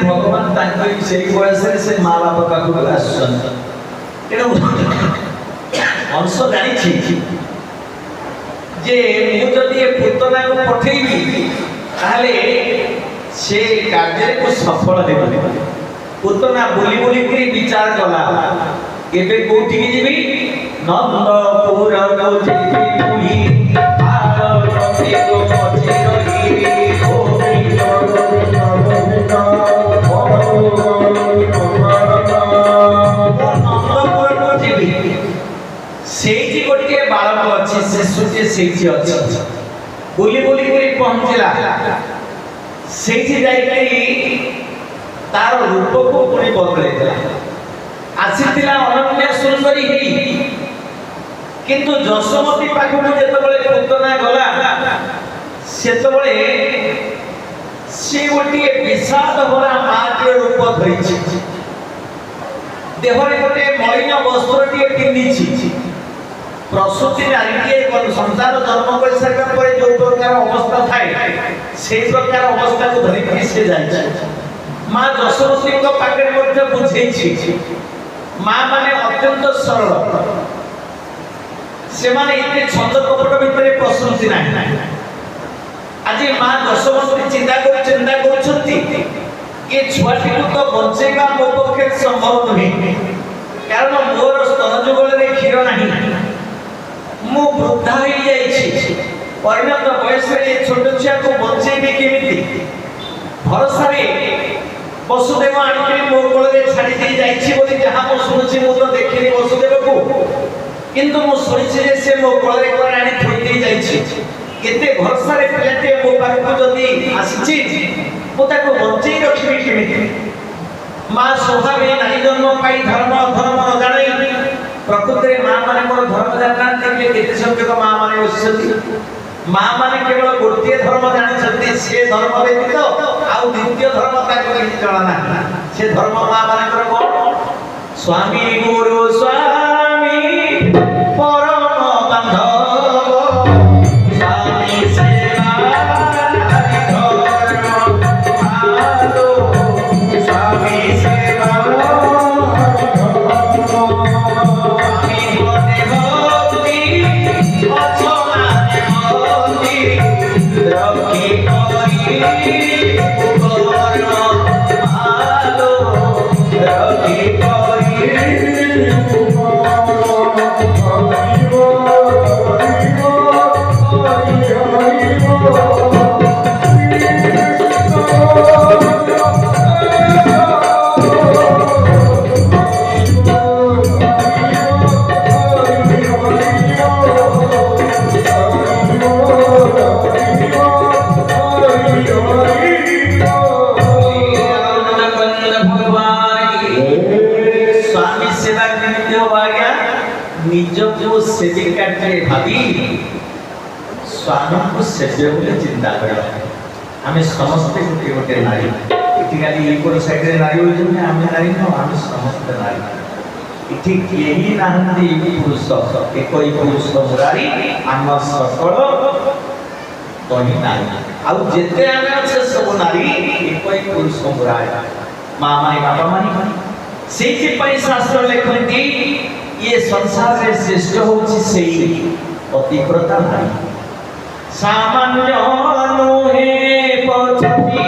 भगवान से बयस से माँ बाप पाखक अंश जानी जे मुझे पूतना को पठेबी से कार्य को सफल देबे पूतना बोली बोली के विचार कला केबे कोठी की जीवी नंदपुर को जीवी तुही आर प्रति को मची रही ओ नंदपुर को जीवी सेठी गोटे बालक अछि शिशुटे सेठी अछि बोली बोली करी पहुंचला सेठी जाई तार रूप को पुणी बदलैला आसीथिला अनन्य सुंदरी हेई किंतु जशोमती पाखु जेतबळे पूतना गला सेतबळे से गोटे विषाद भरा माटी रूप धरिछि देहरे गोटे मलिन वस्त्रटी पिंधिछि प्रसूति नारीटिए संतान जन्म कर सारा पर जो प्रकार अवस्था थाए से प्रकार अवस्था को धरिकी से जाइछि मां जशोमती को पाखे मध्य बुझेछि मां माने अत्यंत सरल से माने इते छंद कपट भितरे प्रसूति नाही आज मां जशोमती चिंता करछंती कि छुआटी तो बंचेगा मो पक्षे संभव नहीं कारण मोर स्तन जुगल रे क्षीर नाही मु वृद्धा हो जाइछि परिणत बयस रे छोट छिया को बंचेबी केमिति भरोसा रे वसुदेव आनिके मो कोल रे छाडी दे जाइछि बोली जहां मो सुनछि मो तो देखिनि वसुदेव को किंतु मो सुनिछि जे से मो कोल रे कोन आनी थोई दे जाइछि केते भरोसा रे पिलाटे मो पाखु जदी आसीछि मो ताको बंचेई रखिबी केमिति मां स्वभावे नारी जन्म पाई धर्म अधर्म न जानै प्रकृति रे मां माने मोर धर्म जानना देखले केते संख्यक मां माने बसिछथि मां माने केवल गोटे धर्म जानिछथि से धर्म व्यतीत आउ द्वितीय धर्म ताको किछि जणा नाही से धर्म मां माने कर कोन स्वामी गुरु स्वामी परम बांधव स्वामी सेवा हरि धर्म आलो स्वामी सेवा स्वामी को सेव्य बोले चिंता करा आमे समस्त गोटे गोटे नारी इठी खाली ईकोर साइड रे नारी होइछन आमे नारी न आमे समस्त नारी इठी केही नाहंती पुरुष एकई पुरुष मुरारी आम सकल तही नारी आउ जेते आमे আছে सब नारी एकई पुरुष मुरारी मां माई बाबा मानी सेति पई शास्त्र लेखन्ती ये संसार रे श्रेष्ठ होछि सेई पतिव्रता नारी सामान्य नुहे पछती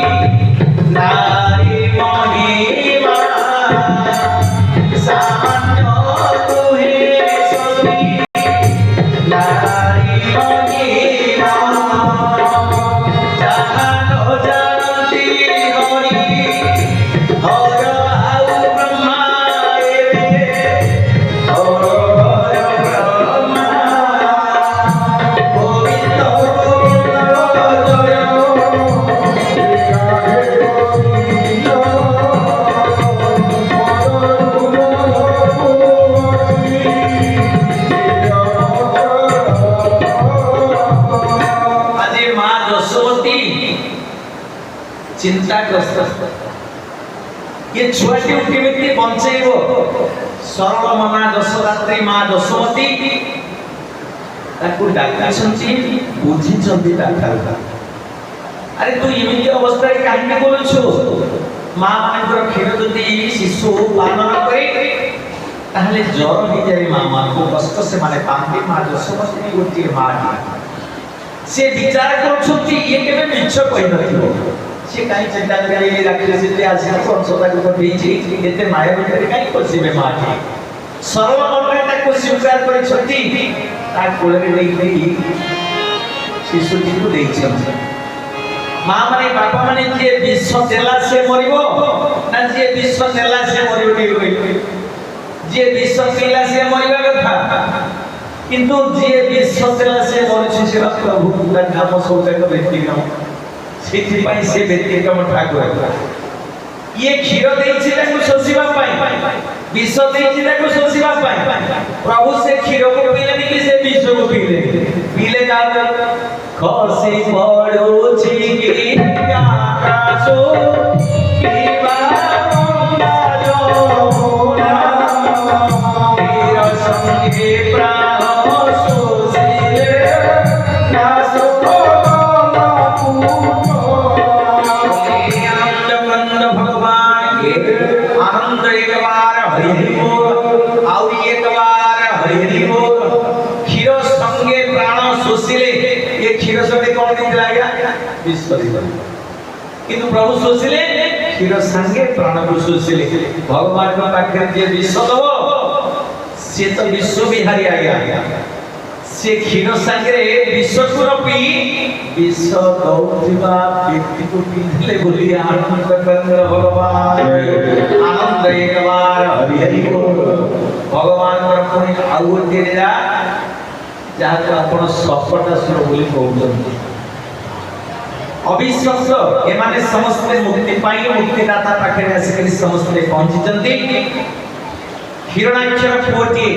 नारी महिमा सामान्य नुहे सती नारी महिमा जान जानती हरि हर आउ ब्रह्मा हर ब्रह्मा गोविंद चिंताग्रस्त ये छुआटी केमिति बंचेबो सरल मना दशरात्रि मां दशमती ତାକୁ ଡାକିଛନ୍ତି ବୁଝିଛନ୍ତି ଡାକ୍ତର। ଆରେ ତୁ ଏମିତି ଅବସ୍ଥାରେ କାହିଁକି କରୁଛୁ? ମା ମାନଙ୍କର କ୍ଷୀର ଯଦି ଶିଶୁ ପାନ ନ କରେ ତାହେଲେ ଜ୍ୱର ହେଇଯାଏ। ମା ମାନଙ୍କୁ କଷ୍ଟ ସେମାନେ ପାଆନ୍ତି। ମା ଯଶୋମତୀ ଗୋଟିଏ ମା, ସେ ବିଚାର କରୁଛନ୍ତି ଇଏ କେବେ ମିଛ କହିନଥିବ। ସେ କାହିଁ ଚିନ୍ତା କରି ରାକ୍ଷସୀ ଆସିବାକୁ ଅଂଶତାକୁ ପଠେଇଛି, ଏତେ ମାୟା ଭିତରେ କାହିଁ ପଶିବେ ମାଟି। ସରଳ ମନରେ ତାକୁ ସ୍ୱୀକାର କରିଛନ୍ତି, ତା କୋଳରେ ନେଇ ଶିଶୁଟିକୁ ଦେଇଛନ୍ତି। ମା ମାନେ ବାପା ମାନେ ଯିଏ ବିଷ ଦେଲା ସେ ମରିବ ନା ଯିଏ ବିଷ ଦେଲା ସେ ମରିବ? ଯିଏ ବିଷ ପିଇଲା ସେ ମରିବା କଥା, କିନ୍ତୁ ଯିଏ ବିଷ ଦେଲା ସେ ମରୁଛି। ସେଟା ପ୍ରଭୁ ନାମ ସବୁଯାକ ବ୍ୟକ୍ତିକ୍ରମ, ସେଥିପାଇଁ ସେ ବ୍ୟକ୍ତିକ୍ରମ ଠାକୁର। ଇଏ କ୍ଷୀର ଦେଇଛି ତାକୁ ଶୋଷିବା ପାଇଁ, ବିଷ ଦେଇଛି ତାକୁ ଶୋଷିବା ପାଇଁ। ପ୍ରଭୁ ସେ କ୍ଷୀରକୁ ପିଇଲେନି କି ସେ ବିଷକୁ ପିଇଲେ? ପିଇଲେ କାହା ଖସି ପଡୁଛି କି ଆକାଶ ପିଇବା କ୍ଷୀର ସଙ୍ଗେ ପ୍ରାଣ ଶୋଷିଲେ आनंद एक बार हरि हरि बोल, और एक बार हरि हरि बोल। क्षीर संगे प्राण शोषिले, ये क्षीर संगे कौन दिखला गया? विश्व दिखला। किंतु प्रभु शोषिले क्षीर संगे प्राण को शोषिले। भगवान को पाखे जे विश्व दबो से तो विश्व बिहारी आ गया। से क्षीर संगे विश्व को पी विश्व दौथिबा व्यक्ति को पीले बोली आनंद कंद्र भगवान आनंद एक बार हरि हरि बोल। भगवान पर पुणी आउ गोटे लीला जहाँ को आपण सपटासुर बोली कहउछन्ति। अविश्वास एमाने समस्त मुक्ति पाई मुक्तिदाता पाखे आसिकरी समस्त पहुंचीचन्ति। हिरणाक्ष पुओटी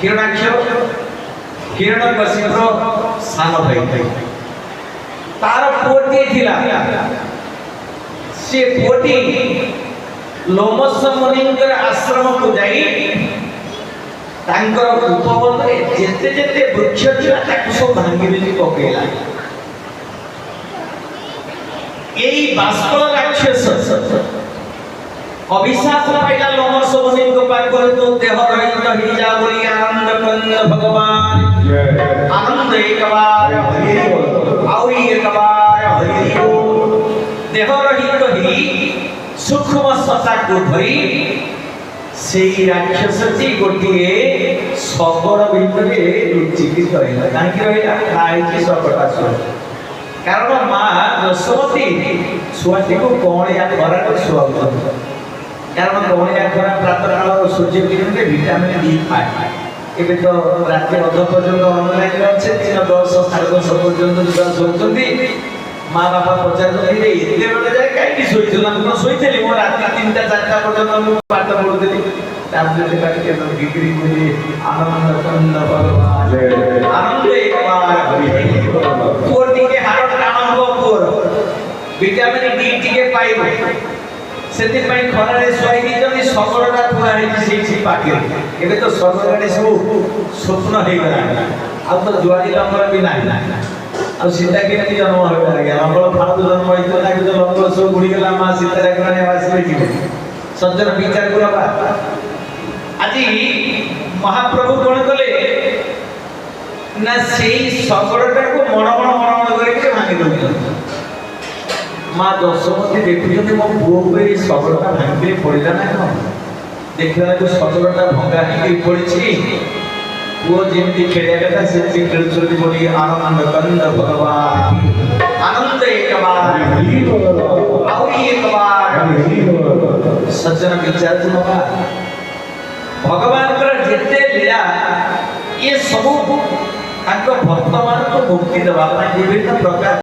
हिरणाक्ष हिरण्यकशिपुर सान भाई, तार पुओटी थिला। से पुओटी लोमस मुनिंकर आश्रम को जाई तांकर उपवन रे जेते जेते वृक्ष थिला ताकु सब भांगी देली पकेला। एई बाष्कल राक्षस अभिशाप पाइला लोमस मुनिंक पाकर तो देह रहित ही जा बोली आनंद कंद भगवान आनंद एक बार हरि बोल, और एक बार हरि बोल। देह रहित ही सूक्ष्म सत्ता को धरी सेई राक्षसटी गोटिए शगर भितरे लुचिकी रहिला। काहेकि रहिला? काहेकि सकटासुर। कारण मां यशोमती छुआटी को कोणिया खरा सुआउछन। कारण कोणिया खरा प्रातः काल सूर्य किरण के विटामिन डी पाए। एबे तो रात अध पर्यंत ऑनलाइन अच्छे दिन 10 10:30 पर्यंत जुदा सोचती। माँ बापा पचार एते बेले जाए कहीं शोल ना शोली मो रात 3टा 4टा पर्यंत पाठ पढ़ुली। डिग्री बोली आनंद कंद भगवान आनंद एक बार पुअर टिके हार टाण हम पुअर विटामिन डी टिके पाइब सेति पई खरारे सोई दिजनी सगरटा पुरा हे सेठी पाके। एबे तो सगरगाडी सब स्वप्न हे गला। आ तो जुआरी लंगर भी नाही। आ सीता के जन्म होबे लगे मंगल फालतू जन्म होइतो ताके जो लंगर सब गुडी गला मां सीता राखराने आसीबे कि सज्जन विचार करबा। আজি महाप्रभु कोन कले ना सेई सगरटा को मन करके भांगी दउछन। मां यशोमती देखुछन मो पुओ को ए सगरटा भांगी पड़िला ना कोन देखला को सगरटा भंगा ही पड़िछि। पुओ जेमती खेलिया कथा सेमती खेलुछन बोली आनंद कंद भगवान आनंद एक बार और एक बार सज्जन विचार सुनबा। भगवान जेते लीला ये सब भक्त मान को मुक्ति देवा विभिन्न प्रकार